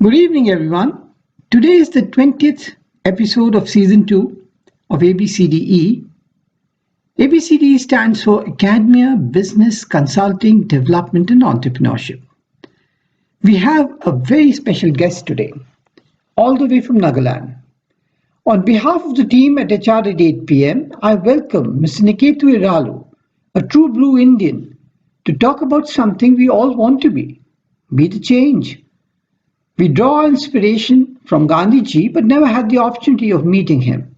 Good evening, everyone. Today is the 20th episode of Season 2 of ABCDE. ABCDE stands for Academia, Business, Consulting, Development, and Entrepreneurship. We have a very special guest today, all the way from Nagaland. On behalf of the team at HR at 8 p.m., I welcome Mr. Niketu Iralu, a true blue Indian, to talk about something we all want to be the change. We draw inspiration from Gandhiji but never had the opportunity of meeting him.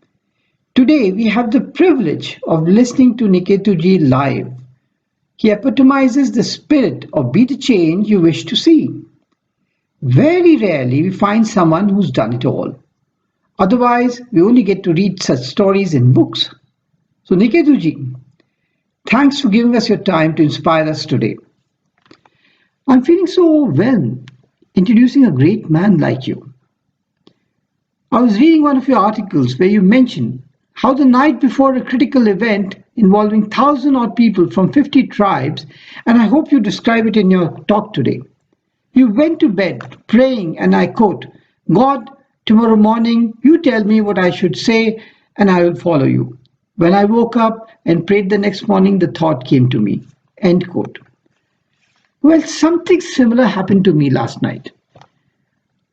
Today we have the privilege of listening to Niketuji live. He epitomizes the spirit of be the change you wish to see. Very rarely we find someone who's done it all. Otherwise, we only get to read such stories in books. So Niketuji, thanks for giving us your time to inspire us today. I'm feeling so overwhelmed introducing a great man like you. I was reading one of your articles where you mentioned how the night before a critical event involving 1,000 odd people from 50 tribes, and I hope you describe it in your talk today, you went to bed praying, and I quote, God, tomorrow morning you tell me what I should say and I will follow you. When I woke up and prayed the next morning, the thought came to me. End quote. Well, something similar happened to me last night.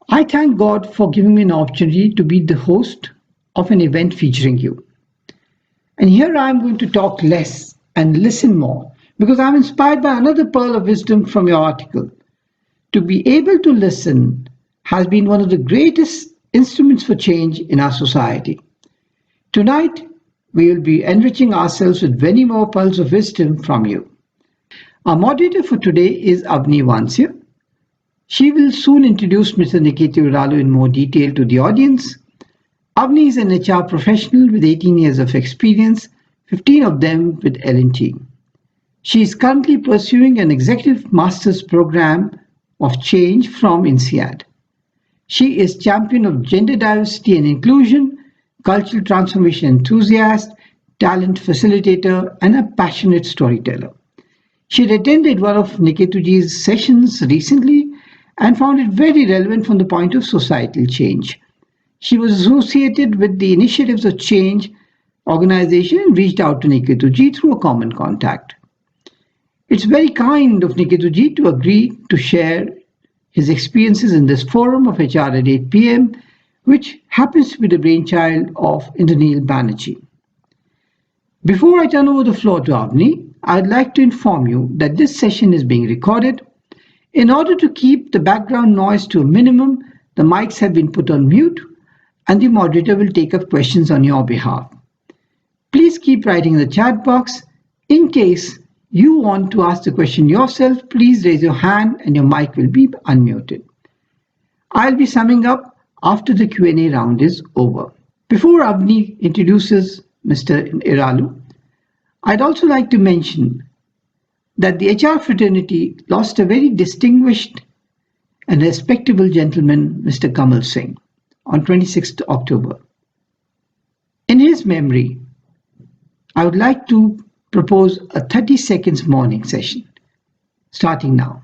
I thank God for giving me an opportunity to be the host of an event featuring you. And here I am going to talk less and listen more because I'm inspired by another pearl of wisdom from your article. To be able to listen has been one of the greatest instruments for change in our society. Tonight, we will be enriching ourselves with many more pearls of wisdom from you. Our moderator for today is Avani Vansia. She will soon introduce Mr. Niketu Iralu in more detail to the audience. Avani is an HR professional with 18 years of experience, 15 of them with L&T. She is currently pursuing an executive master's program of change from INSEAD. She is champion of gender diversity and inclusion, cultural transformation enthusiast, talent facilitator, and a passionate storyteller. She had attended one of Niketuji's sessions recently and found it very relevant from the point of societal change. She was associated with the Initiatives of Change organization and reached out to Niketuji through a common contact. It's very kind of Niketuji to agree to share his experiences in this forum of HR at 8 p.m., which happens to be the brainchild of Indranil Banerjee. Before I turn over the floor to Avni, I'd like to inform you that this session is being recorded. In order to keep the background noise to a minimum, the mics have been put on mute and the moderator will take up questions on your behalf. Please keep writing in the chat box. In case you want to ask the question yourself, please raise your hand and your mic will be unmuted. I'll be summing up after the Q&A round is over. Before Avni introduces Mr. Iralu, I'd also like to mention that the HR fraternity lost a very distinguished and respectable gentleman, Mr. Kamal Singh, on 26th October. In his memory, I would like to propose a 30 seconds morning session, starting now.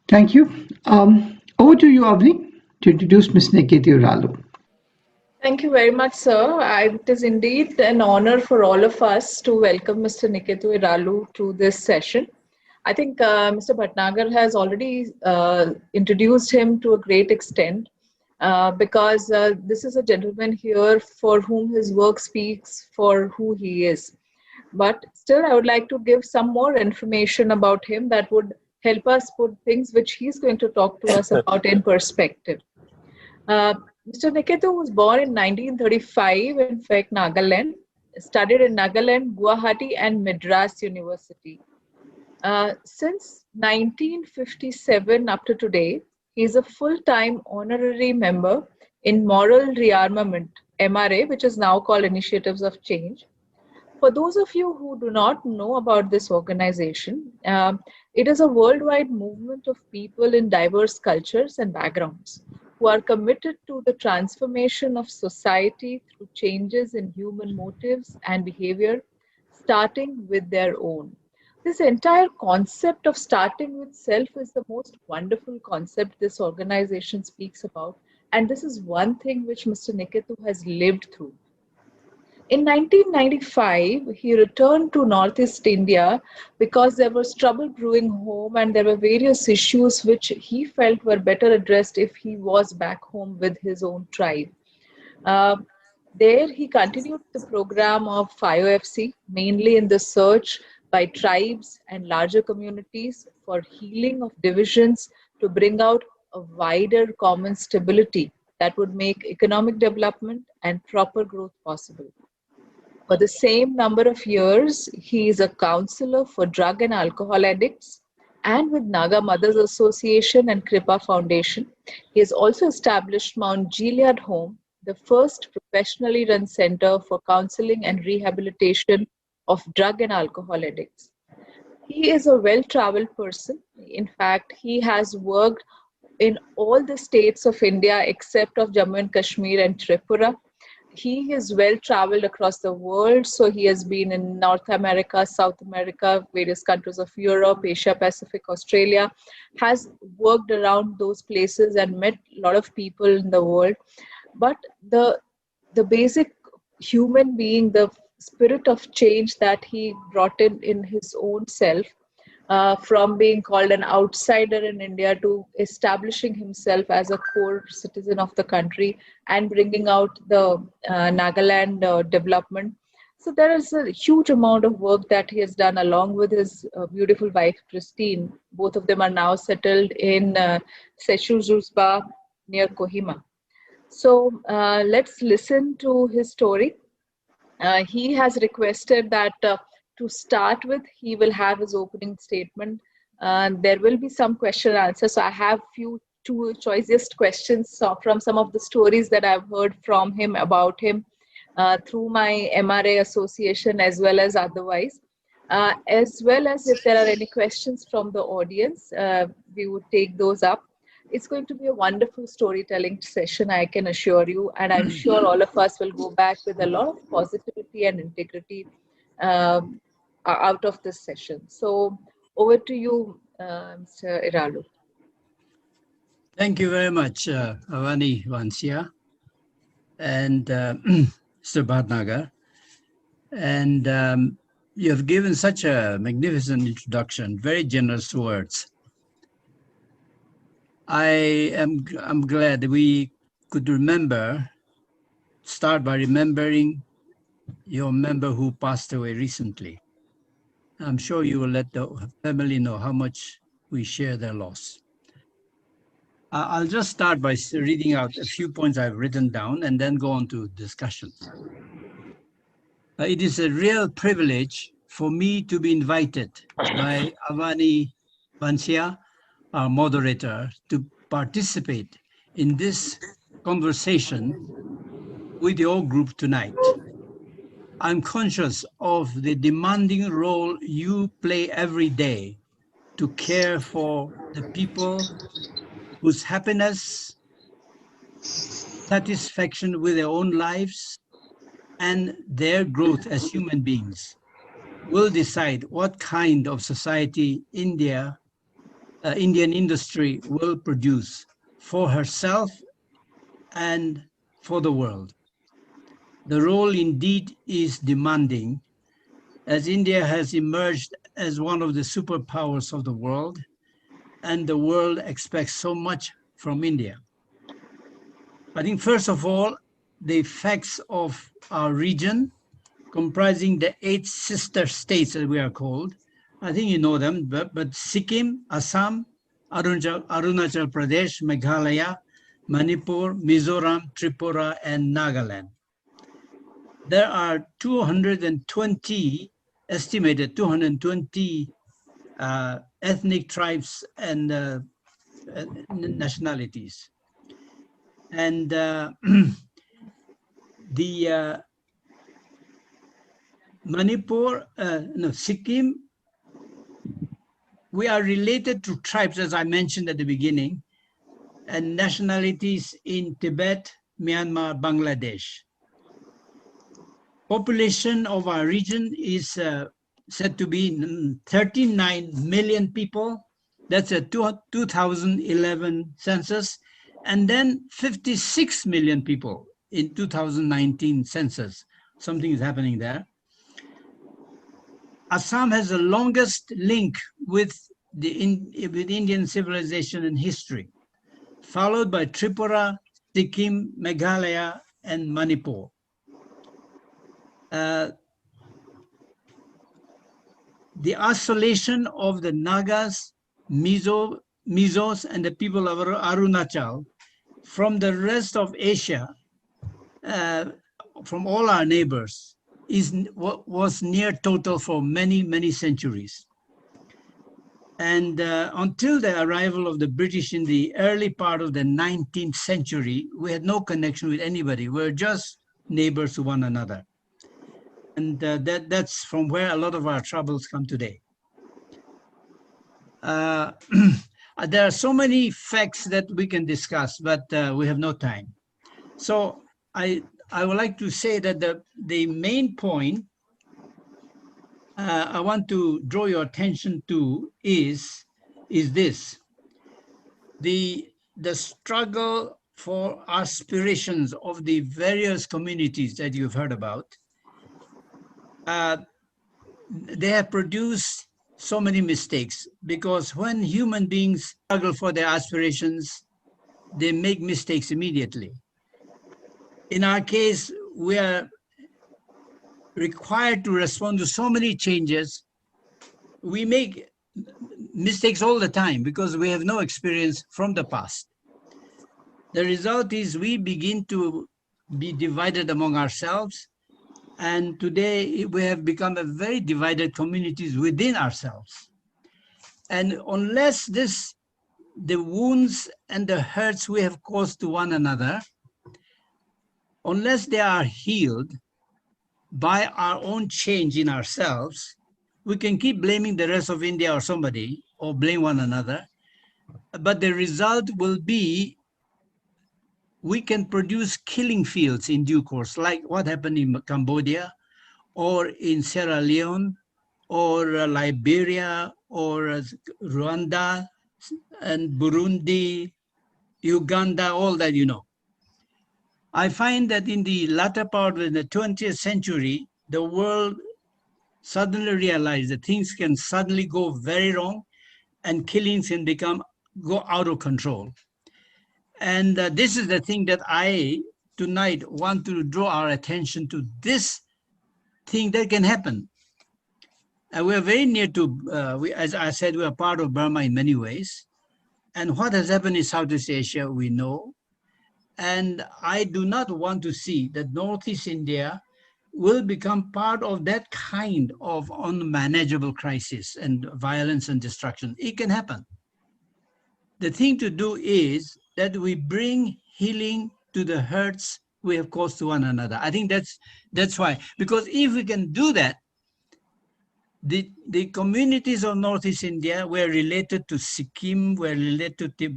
Thank you. Over to you, Avni, to introduce Ms. Niketu Iralu. Thank you very much, sir. It is indeed an honor for all of us to welcome Mr. Niketu Iralu to this session. I think Mr. Bhatnagar has already introduced him to a great extent because this is a gentleman here for whom his work speaks for who he is. But still, I would like to give some more information about him that would help us put things which he's going to talk to us about in perspective. Mr. Niketu was born in 1935 in Nagaland, studied in Nagaland, Guwahati and Madras University. Since 1957 up to today, he is a full-time honorary member in Moral Rearmament, MRA, which is now called Initiatives of Change. For those of you who do not know about this organization, it is a worldwide movement of people in diverse cultures and backgrounds who are committed to the transformation of society through changes in human motives and behavior, starting with their own. This entire concept of starting with self is the most wonderful concept this organization speaks about. And this is one thing which Mr. Niketu has lived through. In 1995, he returned to Northeast India because there was trouble brewing home and there were various issues which he felt were better addressed if he was back home with his own tribe. Uh, there, he continued the program of FIOFC, mainly in the search by tribes and larger communities for healing of divisions to bring out a wider common stability that would make economic development and proper growth possible. For the same number of years, he is a counselor for drug and alcohol addicts. And with Naga Mothers Association and Kripa Foundation, he has also established Mount Gilead Home, the first professionally run center for counseling and rehabilitation of drug and alcohol addicts. He is a well-traveled person. In fact, he has worked in all the states of India except of Jammu and Kashmir and Tripura. He is well traveled across the world. So he has been in North America, South America, various countries of Europe, Asia Pacific, Australia, has worked around those places and met a lot of people in the world. But the basic human being, the spirit of change that he brought in his own self, from being called an outsider in India to establishing himself as a core citizen of the country and bringing out the Nagaland development. So there is a huge amount of work that he has done along with his beautiful wife, Christine. Both of them are now settled in Sechuzuzba near Kohima. So let's listen to his story. He has requested that to start with, he will have his opening statement. There will be some question and answer. So I have two choicest questions from some of the stories that I've heard from him about him through my MRA association as well as otherwise. As well as if there are any questions from the audience, we would take those up. It's going to be a wonderful storytelling session, I can assure you. And I'm sure all of us will go back with a lot of positivity and integrity out of this session. So over to you, Mr. Iralu. Thank you very much, Avani, Vansia, and Mr. Bhatnagar. And you have given such a magnificent introduction, very generous words. I'm glad we could start by remembering your member who passed away recently. I'm sure you will let the family know how much we share their loss. I'll just start by reading out a few points I've written down and then go on to discussions. It is a real privilege for me to be invited by Avani Vansia, our moderator, to participate in this conversation with your group tonight. I'm conscious of the demanding role you play every day to care for the people whose happiness, satisfaction with their own lives, and their growth as human beings will decide what kind of society Indian industry will produce for herself and for the world. The role indeed is demanding, as India has emerged as one of the superpowers of the world, and the world expects so much from India. I think first of all, the facts of our region, comprising the 8 sister states that we are called. I think you know them, but Sikkim, Assam, Arunachal Pradesh, Meghalaya, Manipur, Mizoram, Tripura, and Nagaland. There are estimated 220 ethnic tribes and nationalities. And the Manipur, no, Sikkim, we are related to tribes, as I mentioned at the beginning, and nationalities in Tibet, Myanmar, Bangladesh. Population of our region is said to be 39 million people. That's a 2011 census. And then 56 million people in 2019 census. Something is happening there. Assam has the longest link with with Indian civilization and history, followed by Tripura, Sikkim, Meghalaya, and Manipur. The isolation of the Nagas, Mizos, and the people of Arunachal from the rest of Asia, from all our neighbors, was near total for many, many centuries. And until the arrival of the British in the early part of the 19th century, we had no connection with anybody. We were just neighbors to one another. And that's from where a lot of our troubles come today. There are so many facts that we can discuss, but we have no time. So I would like to say that the main point I want to draw your attention to is this: the struggle for aspirations of the various communities that you've heard about. They have produced so many mistakes, because when human beings struggle for their aspirations, they make mistakes immediately. In our case, we are required to respond to so many changes. We make mistakes all the time because we have no experience from the past. The result is we begin to be divided among ourselves. And today we have become a very divided communities within ourselves. And unless the wounds and the hurts we have caused to one another, unless they are healed by our own change in ourselves, we can keep blaming the rest of India or somebody, or blame one another. But the result will be we can produce killing fields in due course, like what happened in Cambodia, or in Sierra Leone, or Liberia, or Rwanda, and Burundi, Uganda, all that you know. I find that in the latter part of the 20th century, the world suddenly realized that things can suddenly go very wrong, and killings can go out of control. And this is the thing that I tonight want to draw our attention to, this thing that can happen. And we are very near to, as I said, we are part of Burma in many ways. And what has happened in Southeast Asia, we know. And I do not want to see that Northeast India will become part of that kind of unmanageable crisis and violence and destruction. It can happen. The thing to do is that we bring healing to the hurts we have caused to one another. I think that's why. Because if we can do that, the communities of Northeast India were related to Sikkim, were related to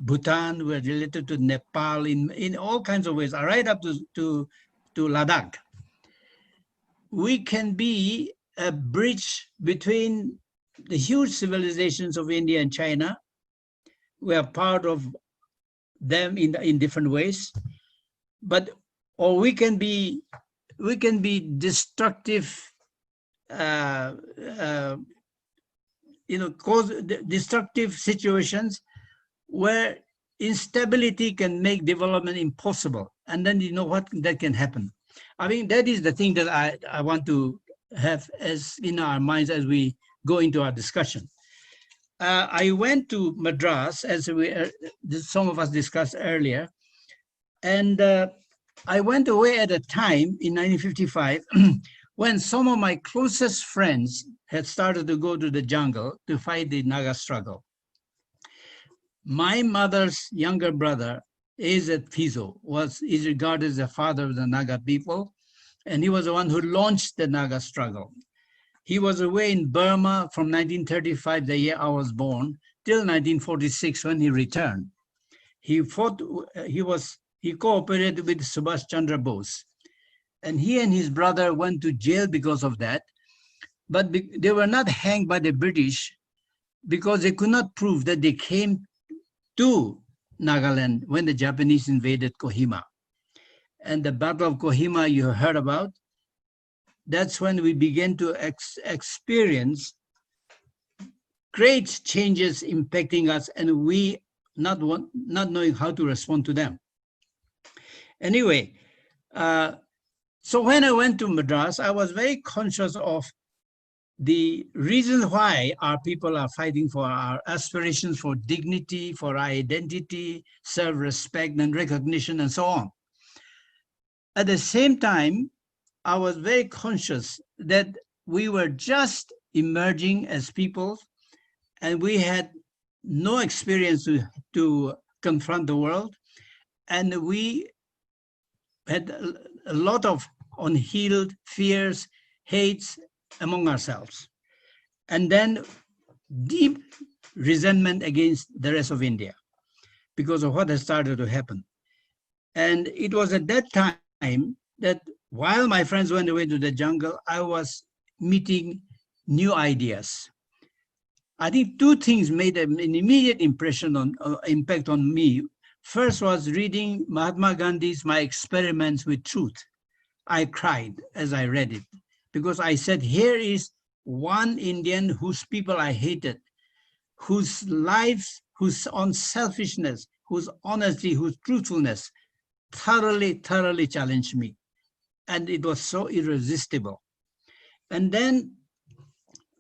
Bhutan, were related to Nepal in all kinds of ways, right up to Ladakh. We can be a bridge between the huge civilizations of India and China. We are part of them in different ways, or we can be destructive, cause destructive situations where instability can make development impossible, and then you know what that can happen. I mean, that is the thing that I want to have as in our minds as we go into our discussion. I went to Madras, as some of us discussed earlier, and I went away at a time in 1955 when some of my closest friends had started to go to the jungle to fight the Naga struggle. My mother's younger brother, Azet Fizo, is regarded as the father of the Naga people, and he was the one who launched the Naga struggle. He was away in Burma from 1935, the year I was born, till 1946 when he returned. He cooperated with Subhash Chandra Bose. And he and his brother went to jail because of that. But they were not hanged by the British because they could not prove that they came to Nagaland when the Japanese invaded Kohima. And the Battle of Kohima you heard about, that's when we began to experience great changes impacting us, and we not knowing how to respond to them. Anyway, so when I went to Madras, I was very conscious of the reason why our people are fighting for our aspirations for dignity, for our identity, self-respect and recognition, and so on. At the same time, I was very conscious that we were just emerging as people, and we had no experience to confront the world, and we had a lot of unhealed fears, hates among ourselves, and then deep resentment against the rest of India because of what had started to happen. And it was at that time that while my friends went away to the jungle, I was meeting new ideas. I think two things made an immediate impact on me. First was reading Mahatma Gandhi's My Experiments with Truth. I cried as I read it because I said, here is one Indian whose people I hated, whose lives, whose unselfishness, whose honesty, whose truthfulness thoroughly challenged me. And it was so irresistible. And then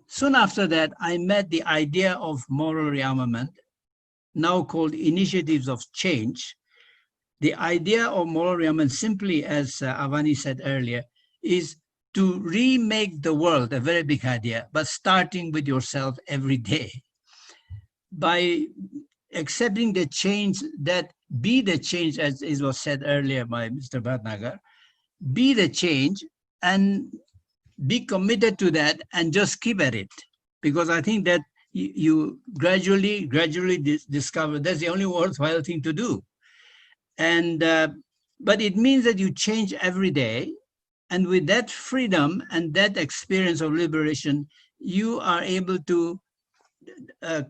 soon after that, I met the idea of moral rearmament, now called Initiatives of Change. The idea of moral rearmament, simply as Avani said earlier, is to remake the world, a very big idea, but starting with yourself every day. By accepting the change, that be the change, as it was said earlier by Mr. Bhatnagar, be the change and be committed to that and just keep at it. Because I think that you gradually discover that's the only worthwhile thing to do. And but it means that you change every day, and with that freedom and that experience of liberation, you are able to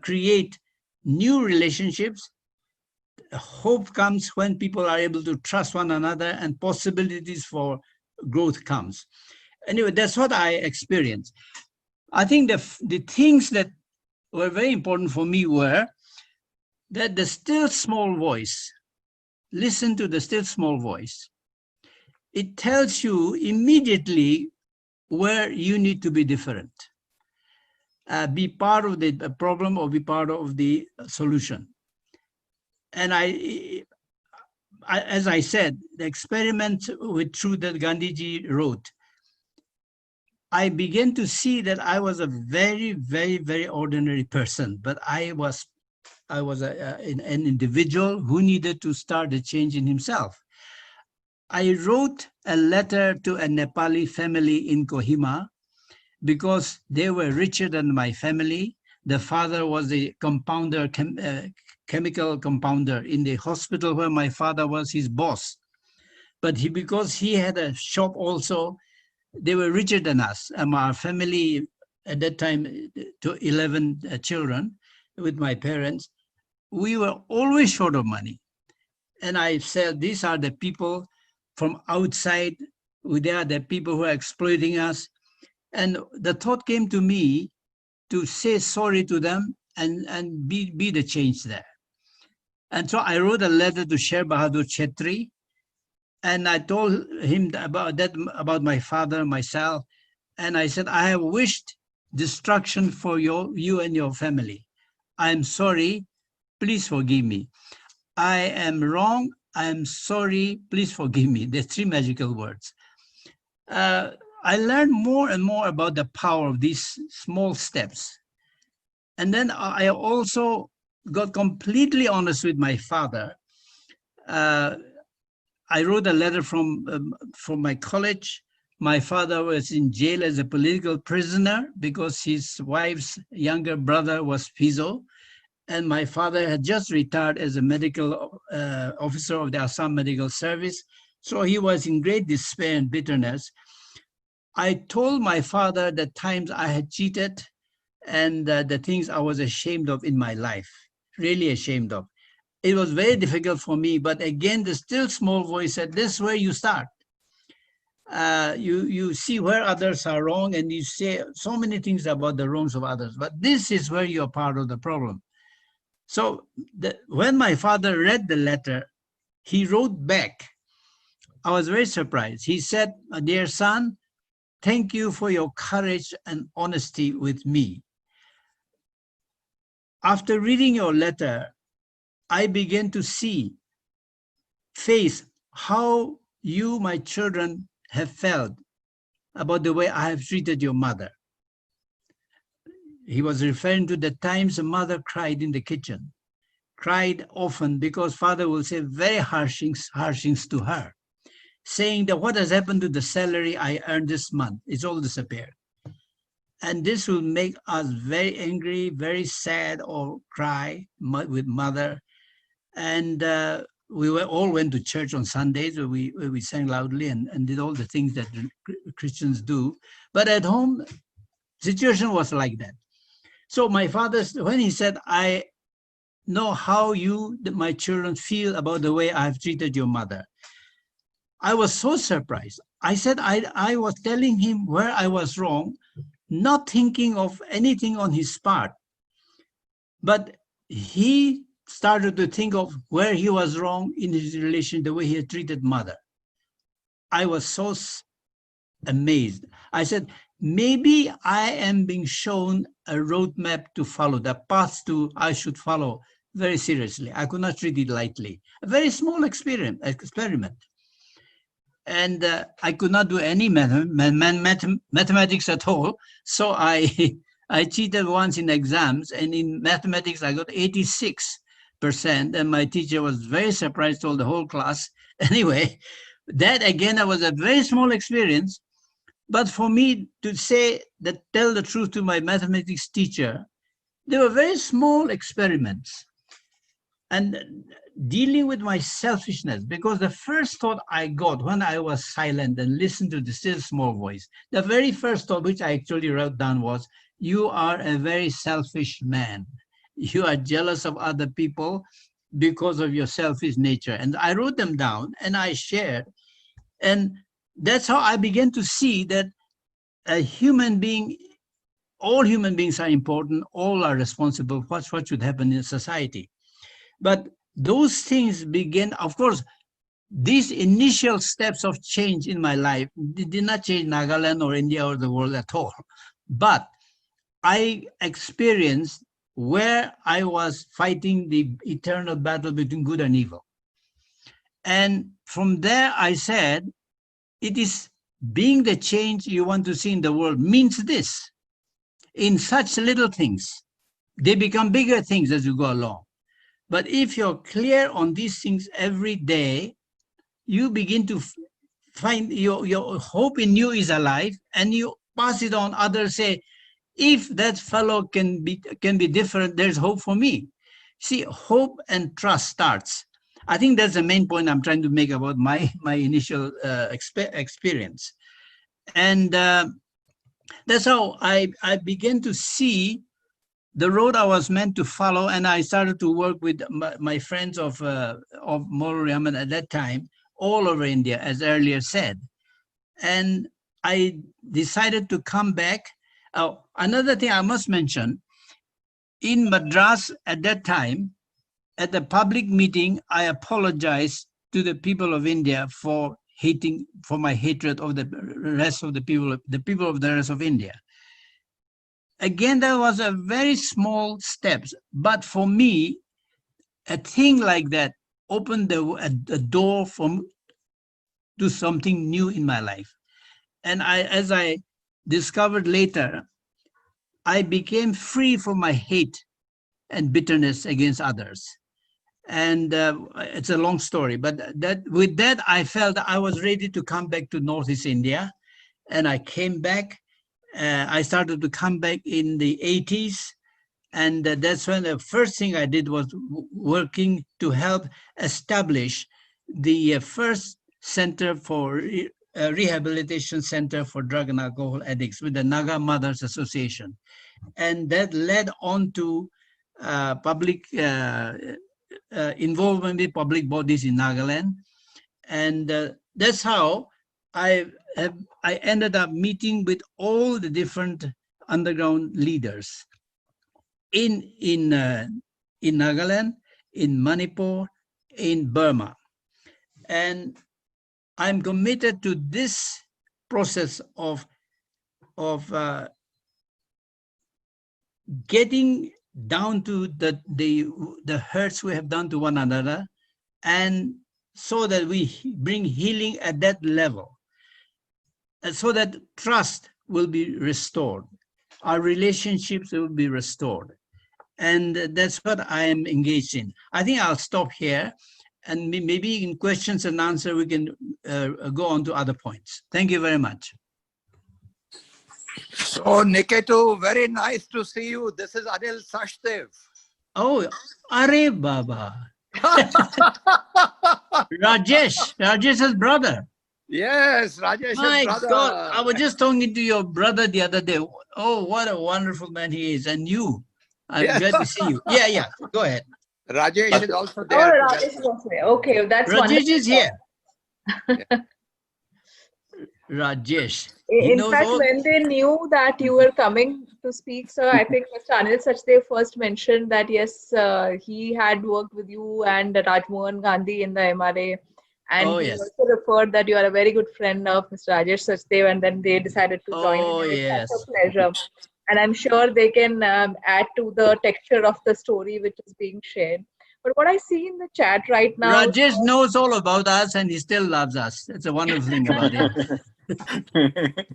create new relationships. Hope comes when people are able to trust one another, and possibilities for growth comes. Anyway, that's what I experienced. I think the things that were very important for me were that the still small voice, listen to the still small voice. It tells you immediately where you need to be different. Be part of the problem or be part of the solution. And as I said, the experiment with truth that Gandhiji wrote, I began to see that I was a very ordinary person, but I was an individual who needed to start a change in himself. I wrote a letter to a Nepali family in Kohima because they were richer than my family. The father was a compounder, chemical compounder in the hospital where my father was his boss. But because he had a shop also, they were richer than us. Our family at that time, to 11 children with my parents, we were always short of money. And I said, these are the people from outside. They are the people who are exploiting us. And the thought came to me to say sorry to them and be the change there. And so I wrote a letter to Sher Bahadur Chetri, and I told him about my father, myself, and I said, I have wished destruction for you and your family. I'm sorry, please forgive me. I am wrong, I'm sorry, please forgive me. There's three magical words. I learned more and more about the power of these small steps. And then I also got completely honest with my father. I wrote a letter from my college. My father was in jail as a political prisoner because his wife's younger brother was Fizo. And my father had just retired as a medical officer of the Assam Medical Service. So he was in great despair and bitterness. I told my father the times I had cheated and the things I was ashamed of in my life, really ashamed of. It was very difficult for me, but again, the still small voice said, this is where you start. You see where others are wrong and you say so many things about the wrongs of others, but this is where you're part of the problem. So when my father read the letter, he wrote back. I was very surprised. He said, dear son, thank you for your courage and honesty with me. After reading your letter, I began to face how you, my children, have felt about the way I have treated your mother. He was referring to the times the mother cried in the kitchen, cried often because father will say very harsh things to her, saying that what has happened to the salary I earned this month? It's all disappeared. And this will make us very angry, very sad, or cry with mother. And we all went to church on Sundays where we sang loudly and did all the things that Christians do. But at home, situation was like that. So my father, when he said, I know how you, my children, feel about the way I've treated your mother, I was so surprised. I said I was telling him where I was wrong, not thinking of anything on his part. But he started to think of where he was wrong in his relation, the way he had treated mother. I was so amazed. I said, maybe I am being shown a roadmap to follow, the path I should follow very seriously. I could not treat it lightly. A very small experiment. And I could not do any mathematics at all. So I cheated once in exams, and in mathematics I got 86%, and my teacher was very surprised, told the whole class. Anyway, that again, was a very small experience. But for me to tell the truth to my mathematics teacher, they were very small experiments. And dealing with my selfishness, because the first thought I got when I was silent and listened to the still small voice, the very first thought which I actually wrote down was, you are a very selfish man. You are jealous of other people because of your selfish nature. And I wrote them down and I shared. And that's how I began to see that a human being, all human beings are important, all are responsible for what should happen in society. But those things began, of course, these initial steps of change in my life did not change Nagaland or India or the world at all. But I experienced where I was fighting the eternal battle between good and evil. And from there, I said, it is being the change you want to see in the world means this. In such little things, they become bigger things as you go along. But if you're clear on these things every day, you begin to find your hope in you is alive, and you pass it on. Others say, if that fellow can be different, there's hope for me. See, hope and trust starts. I think that's the main point I'm trying to make about my initial experience. And that's how I began to see the road I was meant to follow, and I started to work with my friends of Moral Yaman at that time, all over India, as earlier said. And I decided to come back. Another thing I must mention, in Madras at that time, at the public meeting, I apologized to the people of India for my hatred of the rest of the people of the rest of India. Again, that was a very small steps, but for me, a thing like that opened a door to something new in my life. as I discovered later, I became free from my hate and bitterness against others. And it's a long story, but with that, I felt I was ready to come back to Northeast India. And I came back. I started to come back in the 80s. And that's when the first thing I did was working to help establish the first center for rehabilitation center for drug and alcohol addicts with the Naga Mothers Association. And that led on to public involvement with public bodies in Nagaland. And that's how I ended up meeting with all the different underground leaders in Nagaland, in Manipur, in Burma. And I'm committed to this process of getting down to the hurts we have done to one another, and so that we bring healing at that level, and so that trust will be restored, our relationships will be restored. And that's what I am engaged in. I think I'll stop here, and maybe in questions and answer we can go on to other points. Thank you very much. So Niketu, very nice to see you. This is Anil Sachdev. Oh, Are Baba. Rajesh's brother. Yes, Rajesh's My brother. God, I was just talking to your brother the other day. Oh, what a wonderful man he is. And you, I'm glad to see you. Yeah, go ahead. Rajesh is also Oh, there. Rajesh is also there. Okay, that's Rajesh wonderful. is here. Rajesh. In fact, when they knew that you were coming to speak, sir, I think Mr. Anil Sachdev first mentioned that yes, he had worked with you and Rajmohan Gandhi in the MRA, and he also referred that you are a very good friend of Mr. Rajesh Sachdev, and then they decided to join. It's such a pleasure, and I'm sure they can add to the texture of the story which is being shared. But what I see in the chat right now, Rajesh knows all about us, and he still loves us. That's a wonderful thing about him.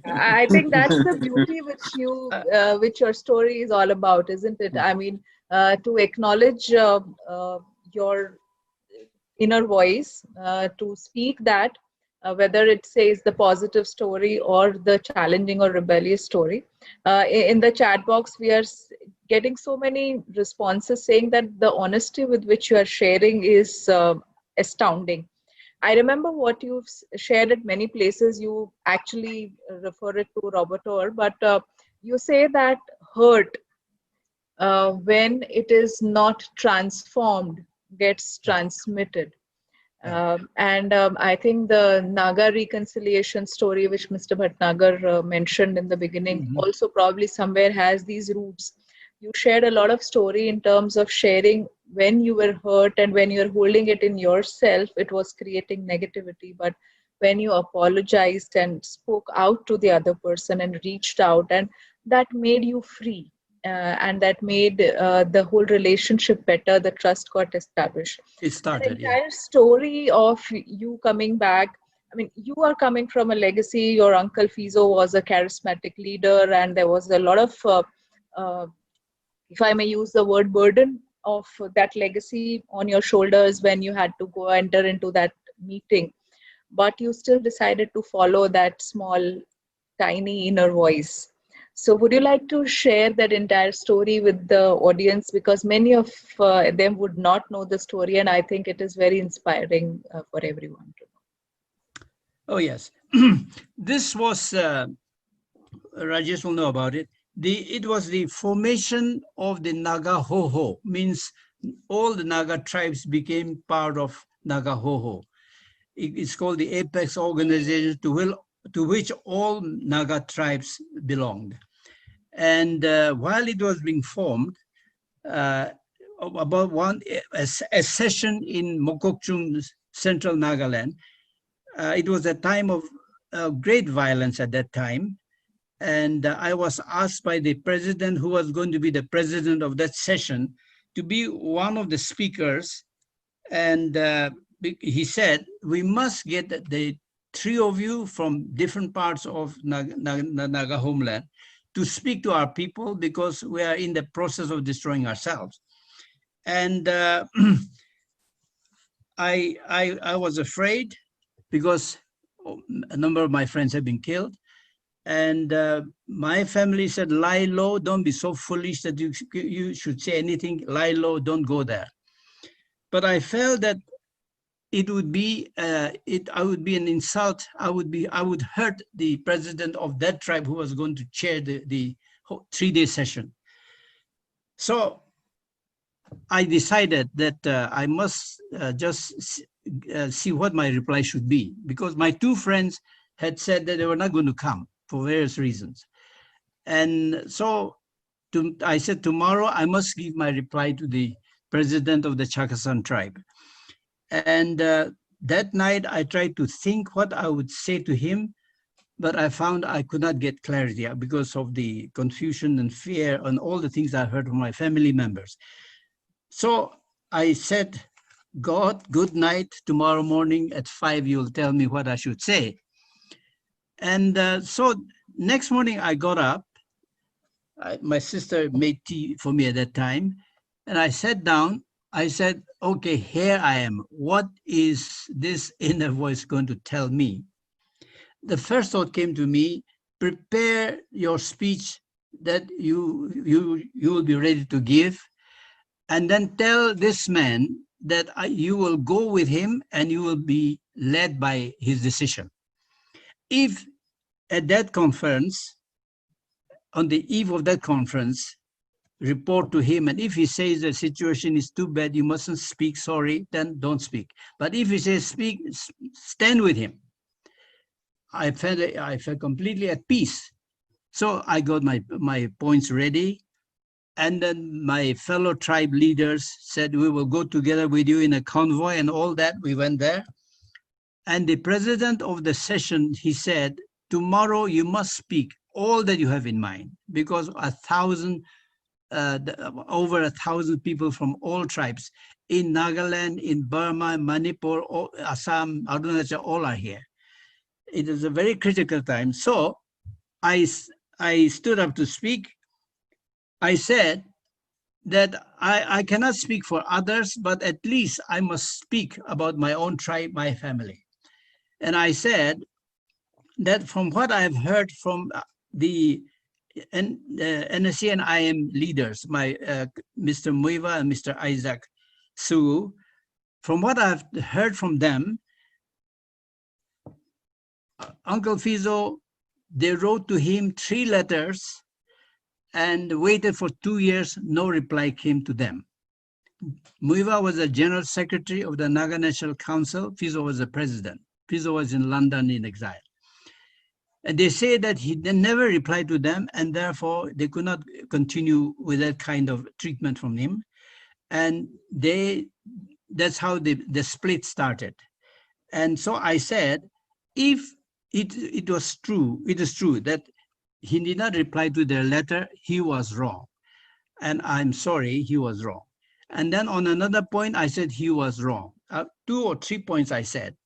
I think that's the beauty which your story is all about, isn't it? I mean, to acknowledge your inner voice, to speak that, whether it says the positive story or the challenging or rebellious story. In the chat box, we are getting so many responses saying that the honesty with which you are sharing is astounding. I remember what you've shared at many places. You actually refer it to Robotor, but you say that hurt, when it is not transformed, gets transmitted. I think the Naga reconciliation story, which Mr. Bhatnagar mentioned in the beginning, also probably somewhere has these roots. You shared a lot of story in terms of sharing when you were hurt, and when you're holding it in yourself, it was creating negativity. But when you apologized and spoke out to the other person and reached out, and that made you free. And that made the whole relationship better. The trust got established. It started, the entire story of you coming back. I mean, you are coming from a legacy. Your uncle Fizo was a charismatic leader, and there was a lot of, if I may use the word, burden of that legacy on your shoulders when you had to go enter into that meeting. But you still decided to follow that small, tiny inner voice. So would you like to share that entire story with the audience? Because many of them would not know the story, and I think it is very inspiring for everyone to know. Oh, yes. This was, Rajesh will know about it. It was the formation of the Naga Ho-Ho, means all the Naga tribes became part of Naga Ho-Ho. It's called the Apex Organization to which all Naga tribes belonged. And while it was being formed, about a session in Mokokchung, central Nagaland, it was a time of great violence at that time. And I was asked by the president, who was going to be the president of that session, to be one of the speakers. And he said, we must get the three of you from different parts of Naga homeland to speak to our people because we are in the process of destroying ourselves. And I was afraid because a number of my friends have been killed. And my family said, lie low, don't be so foolish that you should say anything, lie low, don't go there. But I felt that it would be, I would be an insult. I would hurt the president of that tribe who was going to chair the 3-day session. So I decided that I must just see what my reply should be, because my two friends had said that they were not going to come for various reasons. And so I said, tomorrow I must give my reply to the president of the Chakasan tribe. And that night I tried to think what I would say to him, but I found I could not get clarity because of the confusion and fear and all the things I heard from my family members. So I said, God, good night. Tomorrow morning at 5, you'll tell me what I should say. And so next morning I got up. My sister made tea for me at that time. And I sat down. I said, okay, here I am. What is this inner voice going to tell me? The first thought came to me, prepare your speech that you will be ready to give. And then tell this man that you will go with him and you will be led by his decision. If at that conference, on the eve of that conference, report to him, and if he says the situation is too bad, you mustn't speak, sorry, then don't speak. But if he says speak, stand with him. I felt completely at peace. So I got my points ready. And then my fellow tribe leaders said, we will go together with you in a convoy and all that. We went there. And the president of the session, he said, tomorrow you must speak all that you have in mind, because over 1,000 people from all tribes in Nagaland, in Burma, Manipur, Assam, Arunachal, all are here. It is a very critical time. So I stood up to speak. I said that I cannot speak for others, but at least I must speak about my own tribe, my family. And I said that from what I have heard from the NSC and IM leaders, Mr. Muiva and Mr. Isaac Su, from what I've heard from them, Uncle Fizo, they wrote to him 3 letters and waited for 2 years, no reply came to them. Muiva was the General Secretary of the Naga National Council, Fizo was the president. Fizo was in London in exile. And they say that he never replied to them, and therefore they could not continue with that kind of treatment from him. And that's how the split started. And so I said, if it is true that he did not reply to their letter, he was wrong. And I'm sorry, he was wrong. And then on another point, I said he was wrong. 2 or 3 points I said.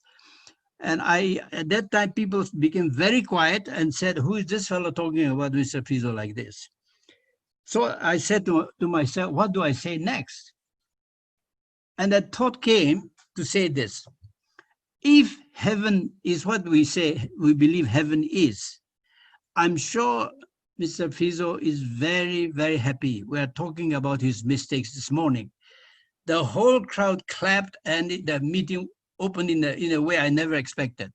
And at that time, people became very quiet and said, who is this fellow talking about Mr. Fizo like this? So I said to myself, what do I say next? And that thought came to say this. If heaven is what we say, we believe heaven is, I'm sure Mr. Fizo is very, very happy. We are talking about his mistakes this morning. The whole crowd clapped and the meeting opened in a way I never expected.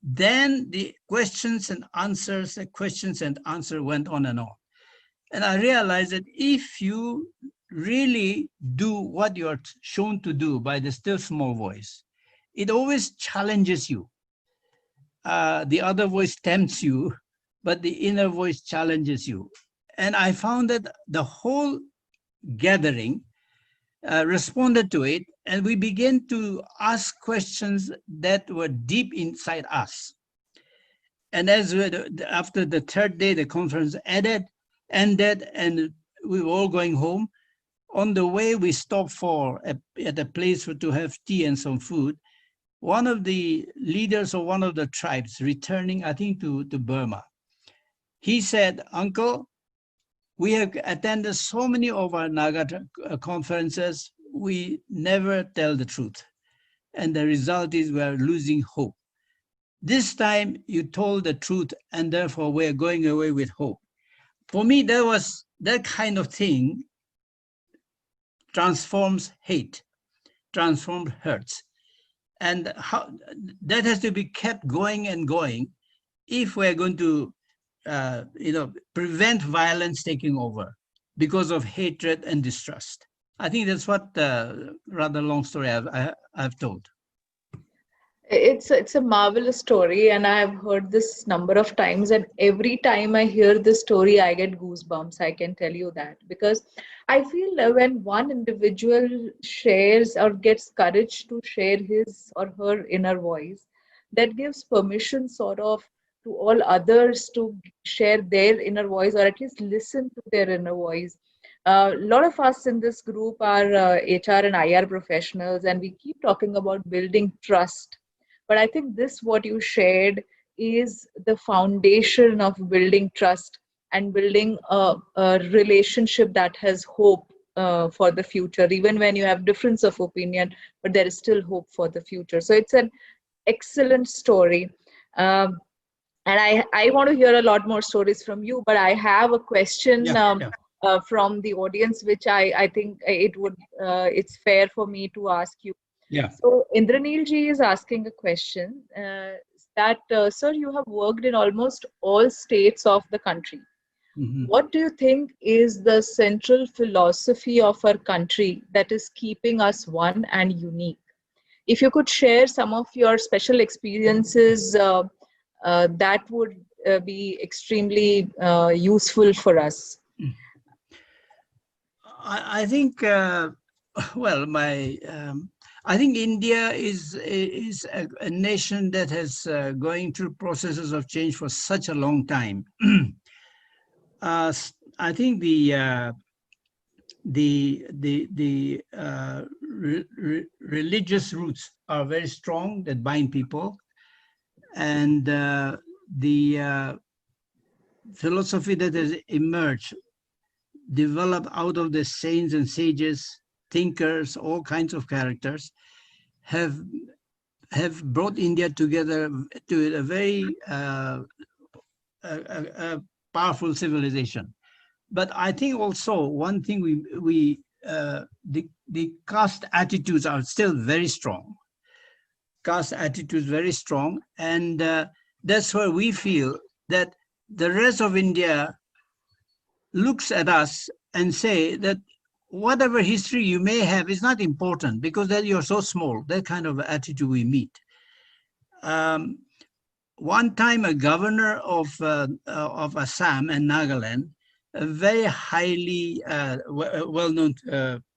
Then the questions and answers went on and on. And I realized that if you really do what you are shown to do by the still small voice, it always challenges you. The other voice tempts you, but the inner voice challenges you. And I found that the whole gathering responded to it, and we began to ask questions that were deep inside us. And after the 3rd day, the conference ended, and we were all going home. On the way, we stopped at a place to have tea and some food. one of the leaders of one of the tribes returning, I think, to Burma. He said, "Uncle, we have attended so many of our Naga conferences, we never tell the truth. And the result is we are losing hope. This time you told the truth, and therefore we are going away with hope." For me, that kind of thing transforms hate, transforms hurts. And how that has to be kept going and going if we're going to prevent violence taking over because of hatred and distrust. I think that's what rather long story I've told. It's a marvelous story, and I've heard this number of times, and every time I hear this story, I get goosebumps. I can tell you that, because I feel that when one individual shares or gets courage to share his or her inner voice, that gives permission sort of to all others to share their inner voice, or at least listen to their inner voice. A lot of us in this group are HR and IR professionals, and we keep talking about building trust. But I think this, what you shared, is the foundation of building trust and building a relationship that has hope for the future, even when you have difference of opinion, but there is still hope for the future. So it's an excellent story. And I want to hear a lot more stories from you, but I have a question from the audience, which I think it's fair for me to ask you. Yeah. So Indranil ji is asking a question that, sir, you have worked in almost all states of the country. Mm-hmm. What do you think is the central philosophy of our country that is keeping us one and unique? If you could share some of your special experiences, that would be extremely useful for us. I think, well, I think India is a nation that has going through processes of change for such a long time. I think the religious roots are very strong that bind people, and the philosophy that has emerged, developed out of the saints and sages, thinkers, all kinds of characters, have brought India together to a very a powerful civilization. But I think also one thing the caste attitudes are still very strong. Caste attitudes very strong, and that's where we feel that the rest of India looks at us and say that whatever history you may have is not important because that you're so small. That kind of attitude we meet. One time, a governor of Assam and Nagaland, a very highly well-known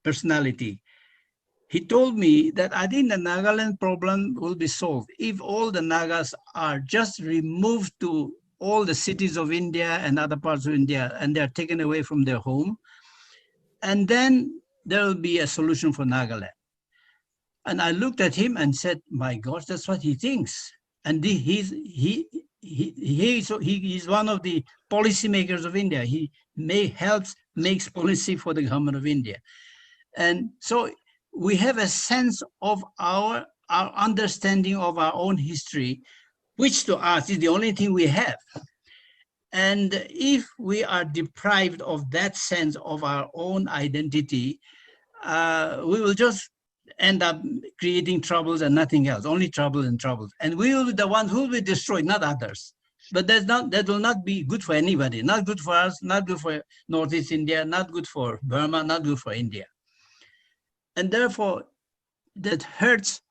personality, he told me that I think the Nagaland problem will be solved if all the Nagas are just removed to all the cities of India and other parts of India, and they're taken away from their home. And then there will be a solution for Nagaland. And I looked at him and said, my gosh, that's what he thinks. And he's one of the policymakers of India. He makes policy for the government of India. And so we have a sense of our understanding of our own history, which to us is the only thing we have. And if we are deprived of that sense of our own identity, we will just end up creating troubles and nothing else, only trouble and troubles. And we will be the one who will be destroyed, not others. But that will not be good for anybody, not good for us, not good for Northeast India, not good for Burma, not good for India. And therefore, that hurts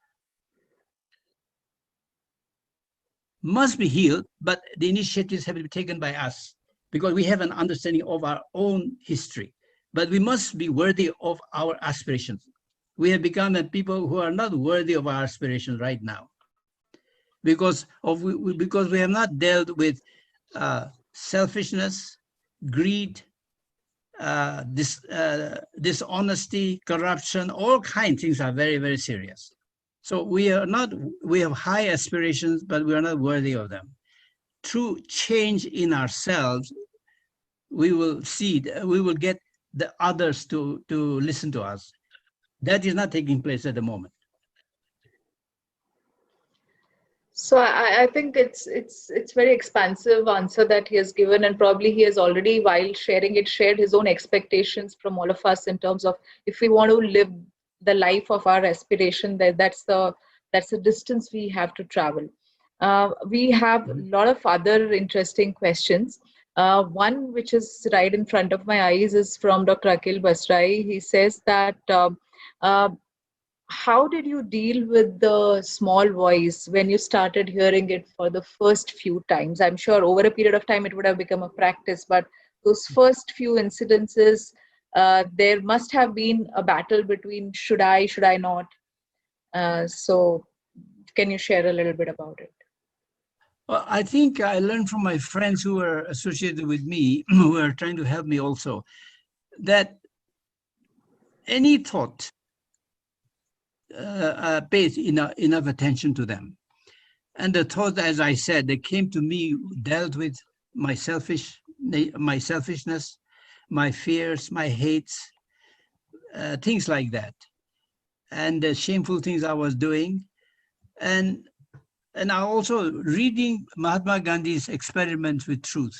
must be healed, but the initiatives have to be taken by us because we have an understanding of our own history. But we must be worthy of our aspirations. We have become a people who are not worthy of our aspirations right now because we have not dealt with selfishness, greed, dishonesty, corruption. All kinds of things are very, very serious. So we have high aspirations, but we are not worthy of them. Through change in ourselves, we will get the others to listen to us. That is not taking place at the moment. So I think it's very expansive answer that he has given, and probably he has already, while sharing it, shared his own expectations from all of us in terms of if we want to live the life of our aspiration, that's the distance we have to travel. We have a lot of other interesting questions. One which is right in front of my eyes is from Dr. Akhil Basrai. He says that uh, how did you deal with the small voice when you started hearing it for the first few times? I'm sure over a period of time it would have become a practice, but those first few incidences, there must have been a battle between should I not? So can you share a little bit about it? Well, I think I learned from my friends who were associated with me, who were trying to help me also, that any thought pays enough attention to them. And the thought, as I said, that came to me dealt with my selfishness, my fears, my hates, things like that, and the shameful things I was doing. And I also reading Mahatma Gandhi's Experiments with Truth,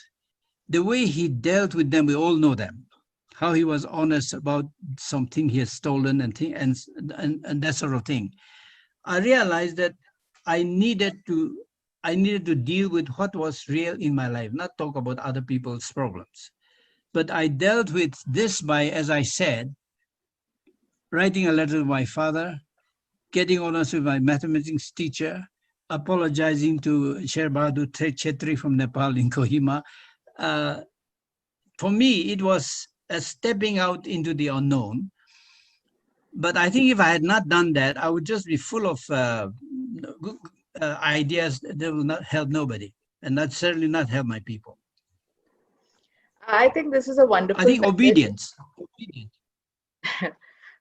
the way he dealt with them, we all know them, how he was honest about something he has stolen and that sort of thing. I realized that I needed to deal with what was real in my life, not talk about other people's problems. But I dealt with this by, as I said, writing a letter to my father, getting honest with my mathematics teacher, apologizing to Sher Bahadur Chetri from Nepal in Kohima. For me, it was a stepping out into the unknown. But I think if I had not done that, I would just be full of ideas that will not help nobody, and not certainly not help my people. I think this is a wonderful I think message. obedience.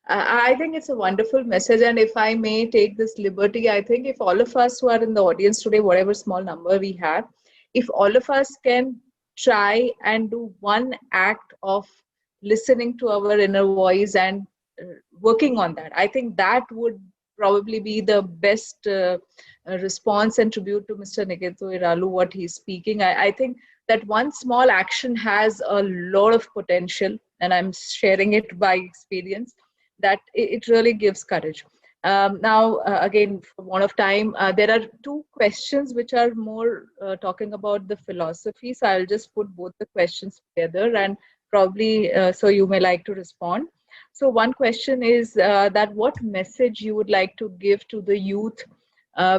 I think it's a wonderful message, and if I may take this liberty, I think if all of us who are in the audience today, whatever small number we have, if all of us can try and do one act of listening to our inner voice and working on that, I think that would probably be the best response and tribute to Mr. Niketu Iralu, what he's speaking. I think that one small action has a lot of potential, and I'm sharing it by experience, that it really gives courage. Now, again, for want of time, there are two questions which are more talking about the philosophy. So I'll just put both the questions together, and probably so you may like to respond. So one question is that what message you would like to give to the youth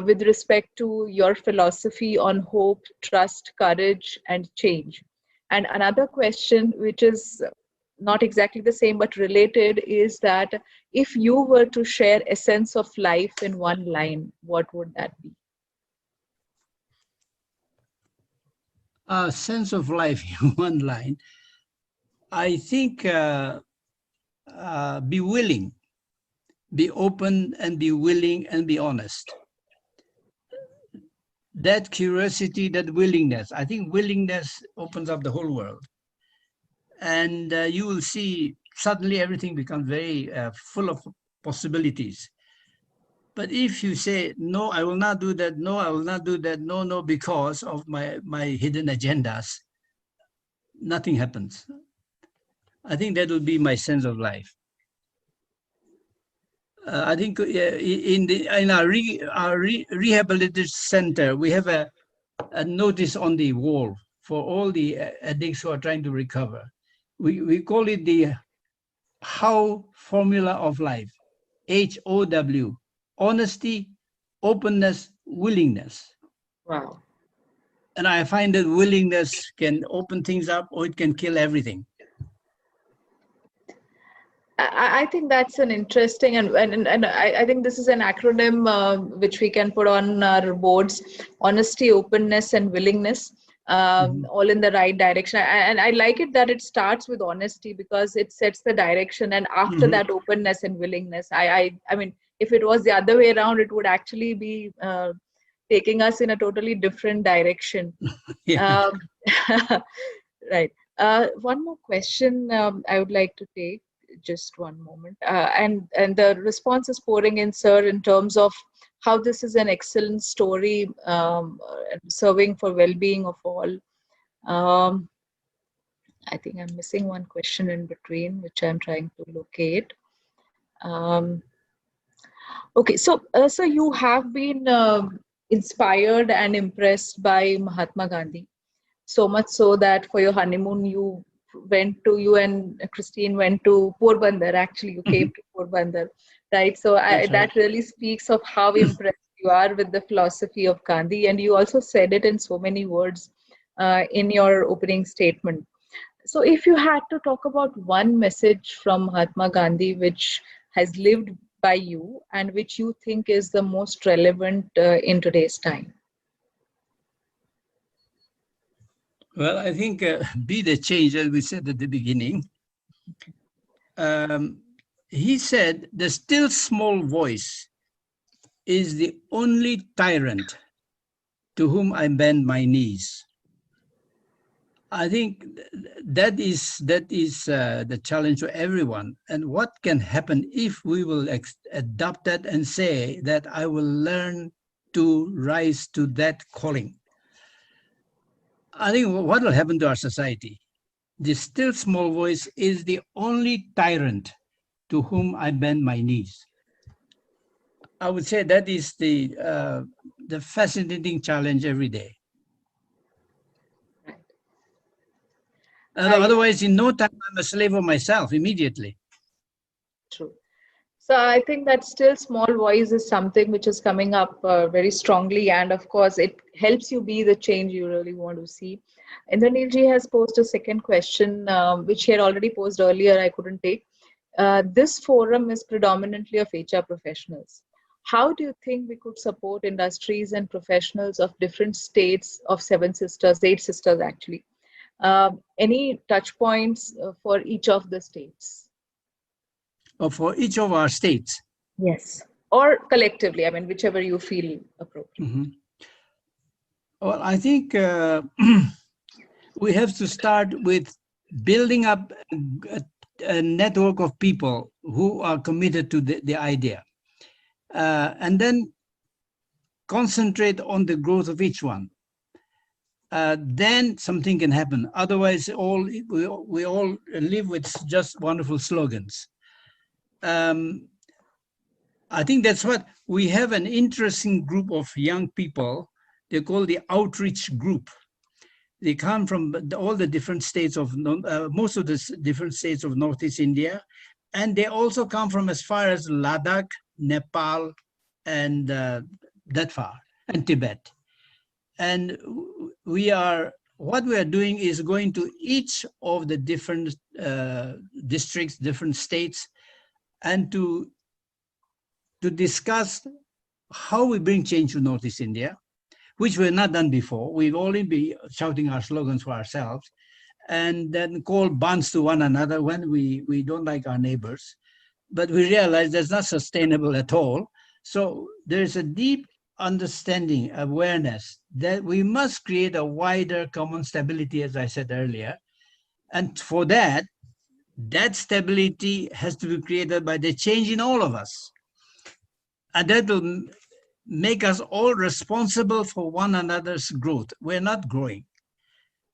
with respect to your philosophy on hope, trust, courage, and change. And another question, which is not exactly the same but related, is that if you were to share essence of life in one line, what would that be? Sense of life in one line. I think be willing, be open, and be willing, and be honest. That curiosity, that willingness, I think willingness opens up the whole world. And you will see suddenly everything becomes very full of possibilities. But if you say, no, I will not do that, no, I will not do that, no, because of my hidden agendas, nothing happens. I think that would be my sense of life. I think in our rehabilitation center, we have a notice on the wall for all the addicts who are trying to recover. We call it the HOW formula of life, HOW, honesty, openness, willingness. Wow. And I find that willingness can open things up, or it can kill everything. I think that's an interesting, and I think this is an acronym which we can put on our boards: honesty, openness, and willingness. all in the right direction. And I like it that it starts with honesty, because it sets the direction, and after that, openness and willingness. I mean, if it was the other way around, it would actually be taking us in a totally different direction. Yeah. Right. One more question I would like to take. Just one moment. And the response is pouring in, sir, in terms of how this is an excellent story, serving for well-being of all. I think I'm missing one question in between, which I'm trying to locate. Okay, so you have been inspired and impressed by Mahatma Gandhi, so much so that for your honeymoon you and Christine went to Porbandar. Actually, you came to Porbandar, right? So that really speaks of how impressed you are with the philosophy of Gandhi, and you also said it in so many words in your opening statement. So if you had to talk about one message from Mahatma Gandhi which has lived by you and which you think is the most relevant in today's time. Well, I think be the change, as we said at the beginning. He said, the still small voice is the only tyrant to whom I bend my knees. I think that is the challenge to everyone. And what can happen if we will adopt that and say that I will learn to rise to that calling? I think what will happen to our society? The still small voice is the only tyrant to whom I bend my knees. I would say that is the fascinating challenge every day. Otherwise, in no time, I'm a slave of myself immediately. True. So I think that still small voice is something which is coming up very strongly, and of course, it helps you be the change you really want to see. Indranil ji has posed a second question, which he had already posed earlier. I couldn't take. This forum is predominantly of HR professionals. How do you think we could support industries and professionals of different states of 7 sisters, 8 sisters actually? Any touch points for each of the states? Or for each of our states? Yes. Or collectively, I mean, whichever you feel appropriate. Well, I think we have to start with building up a network of people who are committed to the idea. And then concentrate on the growth of each one. Then something can happen. Otherwise, we all live with just wonderful slogans. I think that's what we have, an interesting group of young people. They call the outreach group. They come from all the different states of, most of the different states of Northeast India. And they also come from as far as Ladakh, Nepal, and that far, and Tibet. And what we are doing is going to each of the different districts, different states, and to discuss how we bring change to Northeast India, which we've not done before. We've only been shouting our slogans for ourselves, and then call buns to one another when we don't like our neighbors. But we realize that's not sustainable at all. So there's a deep understanding, awareness that we must create a wider common stability, as I said earlier. And for that stability has to be created by the change in all of us. And that will make us all responsible for one another's growth. We're not growing.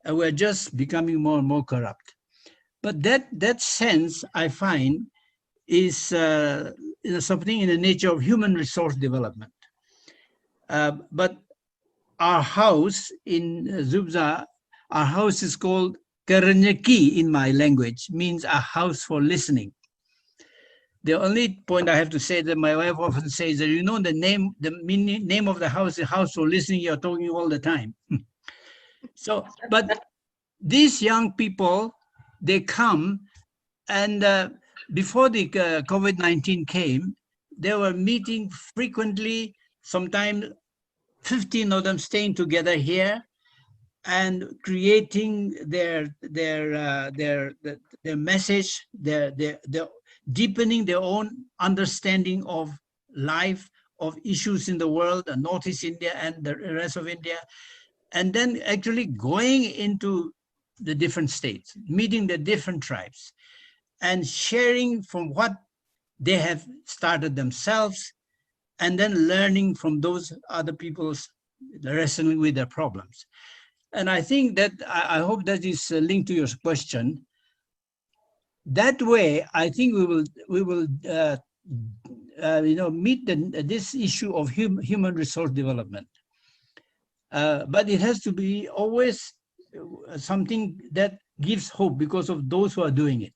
We're just becoming more and more corrupt. But that sense, I find, is something in the nature of human resource development. But our house in Zubza, our house is called Karanyaki in my language, means a house for listening. The only point I have to say that my wife often says that, the name of the house is house for listening, you're talking all the time. So, but these young people, they come, and before the COVID-19 came, they were meeting frequently, sometimes 15 of them staying together here. and creating their message, their deepening their own understanding of life, of issues in the world, Northeast India and the rest of India, and then actually going into the different states, meeting the different tribes, and sharing from what they have started themselves, and then learning from those other people's, wrestling with their problems. And I think that I hope that is linked to your question. That way, I think we will meet this issue of human resource development. But it has to be always something that gives hope because of those who are doing it.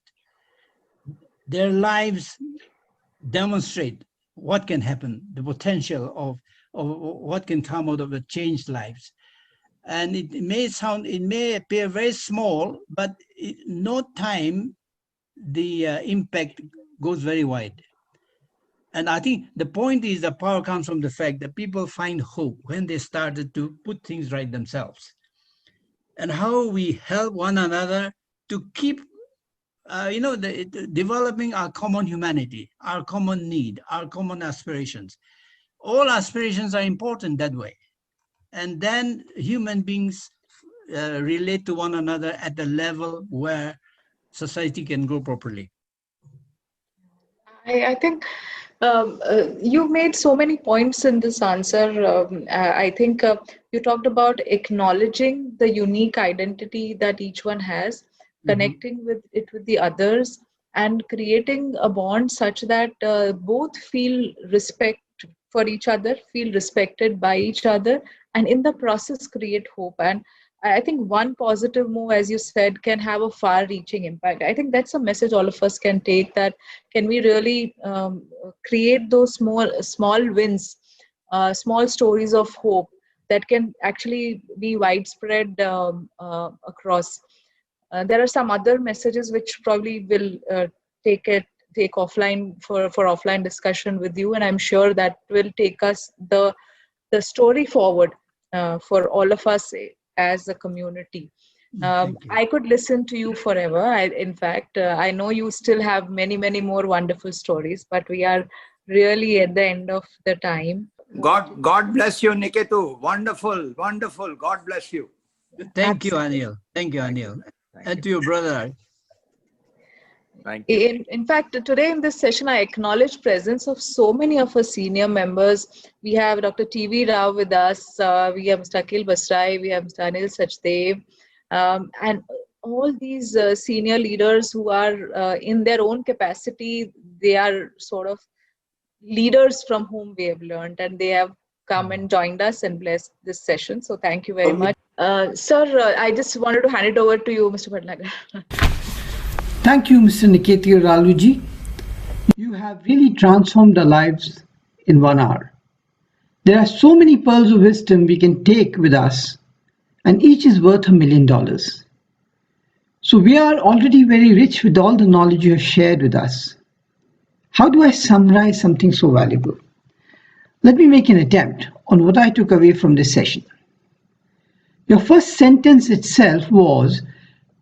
Their lives demonstrate what can happen, the potential of what can come out of the changed lives. And it may appear very small, but in no time, the impact goes very wide. And I think the point is the power comes from the fact that people find hope when they started to put things right themselves. And how we help one another to keep, developing our common humanity, our common need, our common aspirations. All aspirations are important that way. And then human beings relate to one another at the level where society can grow properly. I think you made so many points in this answer. I think you talked about acknowledging the unique identity that each one has, connecting with it with the others, and creating a bond such that both feel respect for each other, feel respected by each other, and in the process create hope. And I think one positive move, as you said, can have a far-reaching impact. I think that's a message all of us can take, that can we really create those small wins, small stories of hope that can actually be widespread across. There are some other messages which probably will take offline for offline discussion with you, and I'm sure that will take us the story forward for all of us as a community. I could listen to you forever. In fact, I know you still have many more wonderful stories, but we are really at the end of the time. God bless you, Niketu. Wonderful. God bless you. Thank you, Anil. Thank you, Anil. And to your brother. Thank you. In fact, today in this session, I acknowledge presence of so many of our senior members. We have Dr. T.V. Rao with us. We have Mr. Akhil Basrai. We have Mr. Anil Sachdev. And all these senior leaders who are in their own capacity, they are sort of leaders from whom we have learned, and they have come and joined us and blessed this session. So thank you very much. Sir, I just wanted to hand it over to you, Mr. Bhatnagar. Thank you, Mr. Niketu Iralu. You have really transformed our lives in 1 hour. There are so many pearls of wisdom we can take with us, and each is worth $1 million. So we are already very rich with all the knowledge you have shared with us. How do I summarize something so valuable? Let me make an attempt on what I took away from this session. Your first sentence itself was,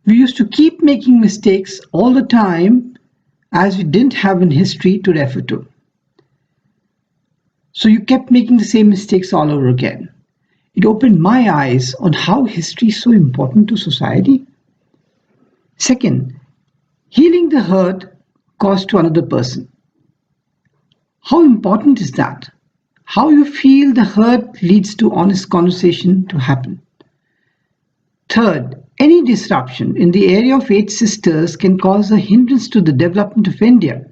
we used to keep making mistakes all the time as we didn't have an history to refer to. So you kept making the same mistakes all over again. It opened my eyes on how history is so important to society. Second, healing the hurt caused to another person. How important is that? How you feel the hurt leads to honest conversation to happen. Third, any disruption in the area of 8 sisters can cause a hindrance to the development of India,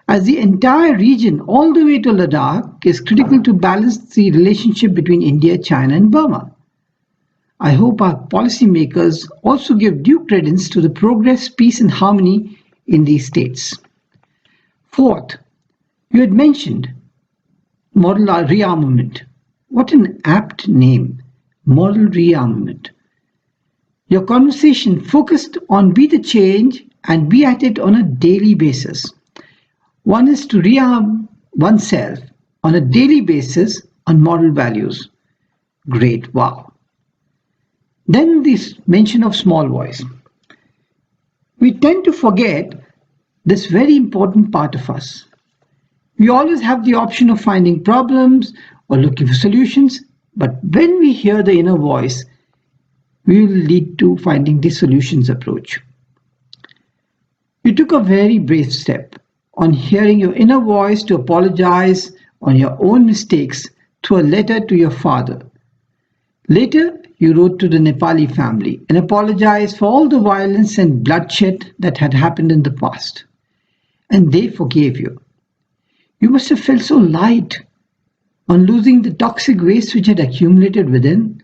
as the entire region all the way to Ladakh is critical to balance the relationship between India, China and Burma. I hope our policymakers also give due credence to the progress, peace and harmony in these states. Fourth, you had mentioned model rearmament. What an apt name, model rearmament. Your conversation focused on be the change and be at it on a daily basis. One is to rearm oneself on a daily basis on model values. Great, wow. Then this mention of small voice. We tend to forget this very important part of us. We always have the option of finding problems or looking for solutions, but when we hear the inner voice, we will lead to finding the solutions approach. You took a very brave step on hearing your inner voice to apologize on your own mistakes through a letter to your father. Later, you wrote to the Nepali family and apologized for all the violence and bloodshed that had happened in the past. And they forgave you. You must have felt so light on losing the toxic waste which had accumulated within.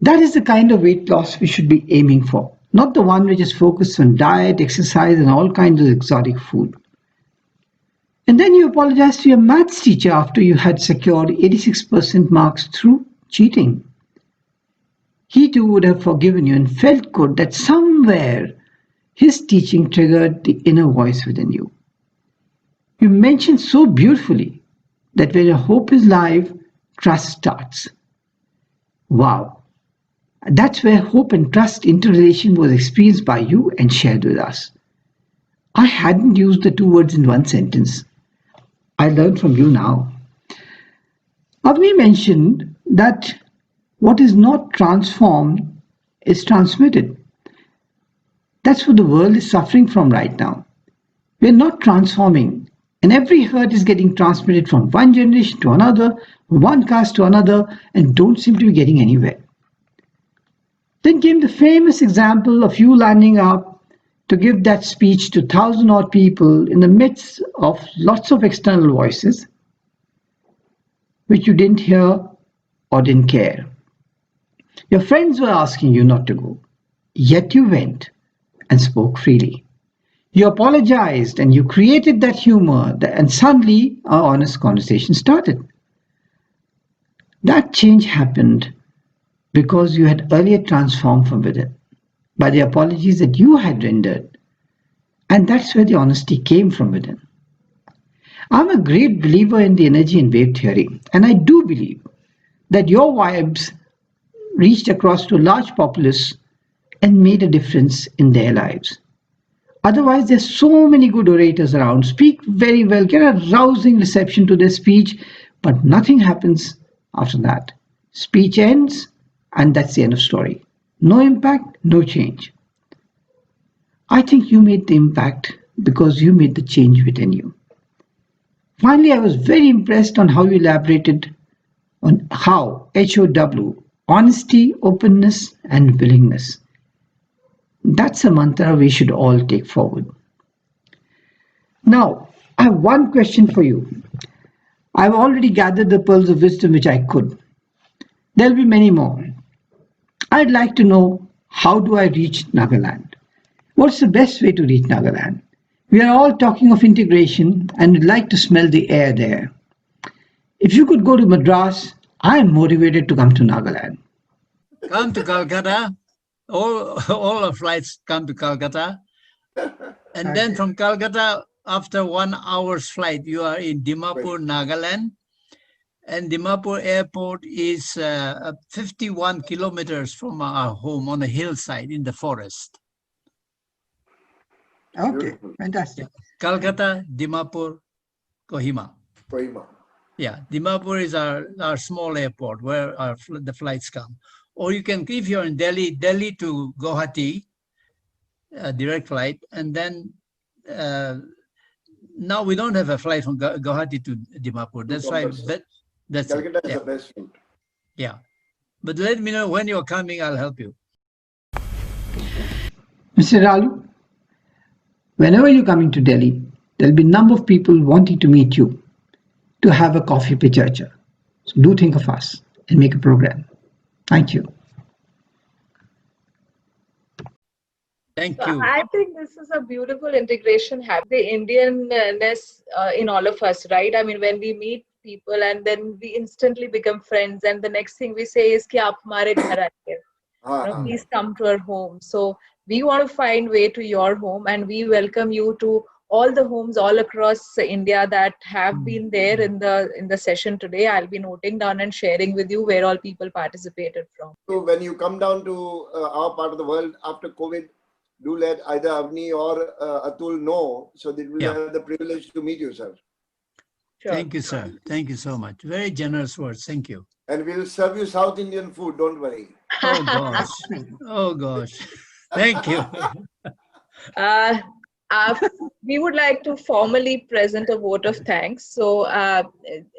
That is the kind of weight loss we should be aiming for, not the one which is focused on diet, exercise, and all kinds of exotic food. And then you apologized to your maths teacher after you had secured 86% marks through cheating. He too would have forgiven you and felt good that somewhere his teaching triggered the inner voice within you. You mentioned so beautifully that where your hope is live, trust starts. Wow. That's where hope and trust interrelation was experienced by you and shared with us. I hadn't used the two words in one sentence. I learned from you now. Avani mentioned that what is not transformed is transmitted. That's what the world is suffering from right now. We're not transforming, and every hurt is getting transmitted from one generation to another, one caste to another, and don't seem to be getting anywhere. Then came the famous example of you lining up to give that speech to 1,000 odd people in the midst of lots of external voices, which you didn't hear or didn't care. Your friends were asking you not to go, yet you went and spoke freely. You apologized and you created that humor, and suddenly our honest conversation started. That change happened because you had earlier transformed from within by the apologies that you had rendered, and that's where the honesty came from within. I'm a great believer in the energy and wave theory, and I do believe that your vibes reached across to a large populace and made a difference in their lives. Otherwise, there's so many good orators around, speak very well, get a rousing reception to their speech, but nothing happens after that. Speech ends, and that's the end of story. No impact, no change. I think you made the impact because you made the change within you. Finally, I was very impressed on how you elaborated on how HOW, honesty, openness, and willingness. That's a mantra we should all take forward. Now, I have one question for you. I've already gathered the pearls of wisdom which I could. There'll be many more. I'd like to know, how do I reach Nagaland? What's the best way to reach Nagaland? We are all talking of integration and would like to smell the air there. If you could go to Madras, I am motivated to come to Nagaland. Come to Calcutta. All our flights come to Calcutta. And then from Calcutta, after 1 hour's flight, you are in Dimapur, Nagaland. And Dimapur airport is 51 kilometers from our home on a hillside in the forest. Okay, fantastic. Calcutta, Dimapur, Kohima. Kohima. Yeah, Dimapur is our small airport where the flights come. Or you can, if you're in Delhi to Guwahati, direct flight, and then now we don't have a flight from Guwahati to Dimapur. That's why. That's Calcutta is yeah. the best route. Yeah, but let me know when you're coming. I'll help you. Mr. Iralu, whenever you're coming to Delhi, there'll be a number of people wanting to meet you to have a coffee pe charcha. So do think of us and make a program. Thank you. Thank you. I think this is a beautiful integration, have the Indianness in all of us, right? I mean, when we meet people and then we instantly become friends, and the next thing we say is, "Ki aap hamare ghar aaye. Please come to our home." So we want to find way to your home, and we welcome you to all the homes all across India that have been there in the session today. I'll be noting down and sharing with you where all people participated from. So when you come down to our part of the world after COVID, do let either Avani or Atul know, so that we'll have the privilege to meet you, sir. Sure. Thank you, sir. Thank you so much. Very generous words. Thank you. And we'll serve you South Indian food, don't worry. Oh, gosh. Oh, gosh. Thank you. We would like to formally present a vote of thanks. So,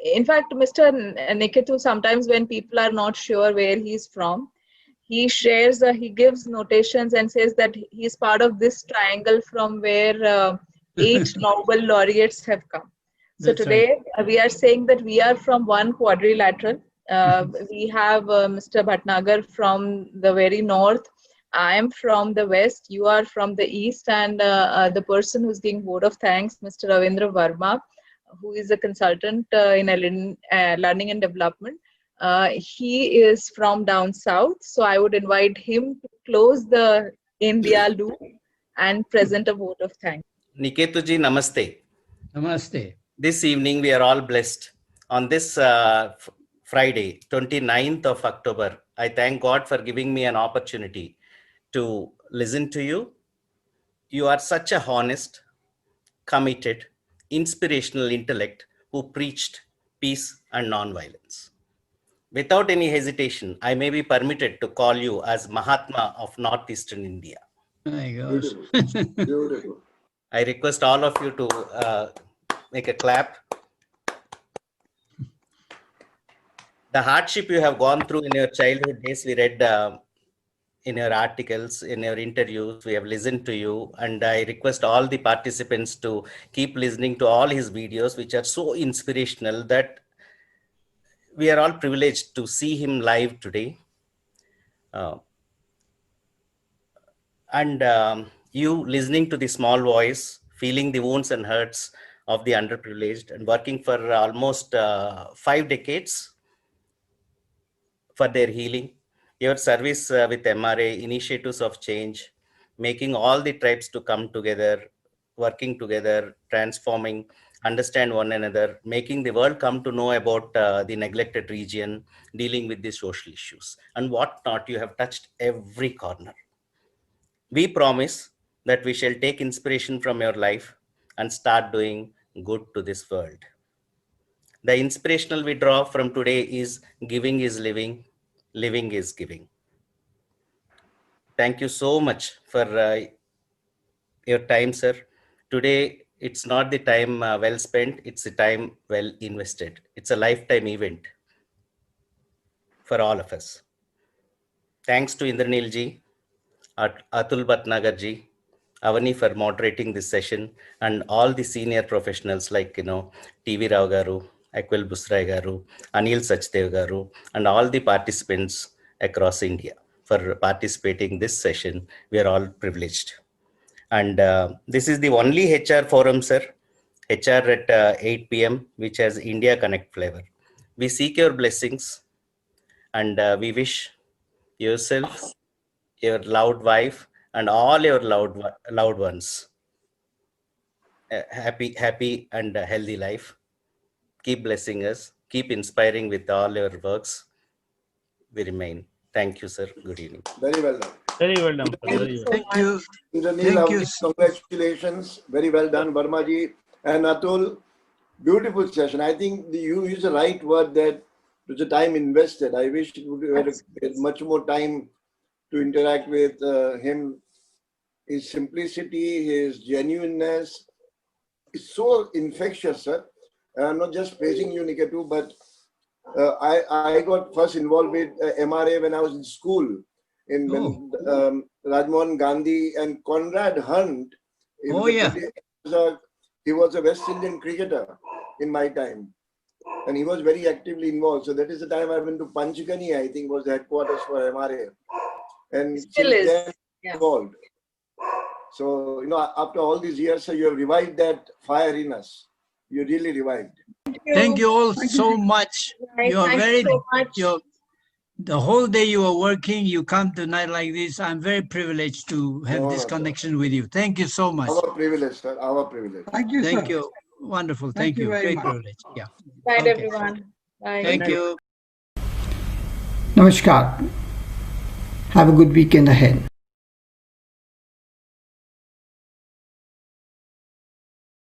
in fact, Mr. Niketu, sometimes when people are not sure where he's from, he shares, he gives notations and says that he's part of this triangle from where 8 Nobel laureates have come. So That's today we are saying that we are from one quadrilateral. We have Mr. Bhatnagar from the very north. I am from the west, you are from the east, and the person who's giving vote of thanks, Mr. Ravindra Verma, who is a consultant in learning and development. He is from down south, so I would invite him to close the India loop and present a vote of thanks. Niketu ji, namaste. Namaste. This evening we are all blessed. On this Friday, 29th of October, I thank God for giving me an opportunity to listen to you. You are such a honest, committed, inspirational intellect who preached peace and non-violence. Without any hesitation, I may be permitted to call you as Mahatma of Northeastern India. My gosh. Beautiful. Beautiful. I request all of you to make a clap. The hardship you have gone through in your childhood days, we read in your articles, in your interviews, we have listened to you, and I request all the participants to keep listening to all his videos, which are so inspirational that we are all privileged to see him live today. You listening to the small voice, feeling the wounds and hurts of the underprivileged, and working for almost 5 decades for their healing. Your service with MRA, initiatives of change, making all the tribes to come together, working together, transforming, understand one another, making the world come to know about the neglected region, dealing with the social issues and whatnot. You have touched every corner. We promise that we shall take inspiration from your life and start doing good to this world. The inspirational we draw from today is giving is living, living is giving. Thank you so much for your time, sir. Today, it's not the time well spent, it's the time well invested. It's a lifetime event for all of us. Thanks to Indranil ji, Atul Bhatnagar ji, Avani for moderating this session, and all the senior professionals like, TV Rao Garu, Akwil Busrai Garu, Anil Sachdev Garu, and all the participants across India for participating this session. We are all privileged. And this is the only HR forum, sir, HR at 8 p.m., which has India Connect flavor. We seek your blessings, and we wish yourself, your loved wife, and all your loved ones a happy and healthy life. Keep blessing us, keep inspiring with all your works. We remain. Thank you, sir. Good evening. Very well done. Very well done. Thank you so Thank much. you. Indranil, Thank you. congratulations. Very well done, Verma ji. And Atul, beautiful session. I think you use the right word, that it was a time invested. I wish we had much more time to interact with him. His simplicity, his genuineness is so infectious, sir. I'm not just praising you, Niketu, but I got first involved with MRA when I was in school. When Rajmohan Gandhi and Conrad Hunt, he was a West Indian cricketer in my time, and he was very actively involved. So that is the time I went to Panchgani, I think was the headquarters for MRA, and Still since is. then Yeah. involved. So after all these years, so you have revived that fire in us. You really revived. Thank you all so much. Right. You're Thank very, you so much. the whole day you are working, you come tonight like this. I'm very privileged to have No, this sir. connection with you. Thank you so much. Our privilege, sir. Our privilege. Thank you, Thank sir. you. Wonderful. Thank Thank you you. very Great much. privilege. Yeah. Bye, Okay. everyone. Bye. Thank you. Namaskar. Have a good weekend ahead.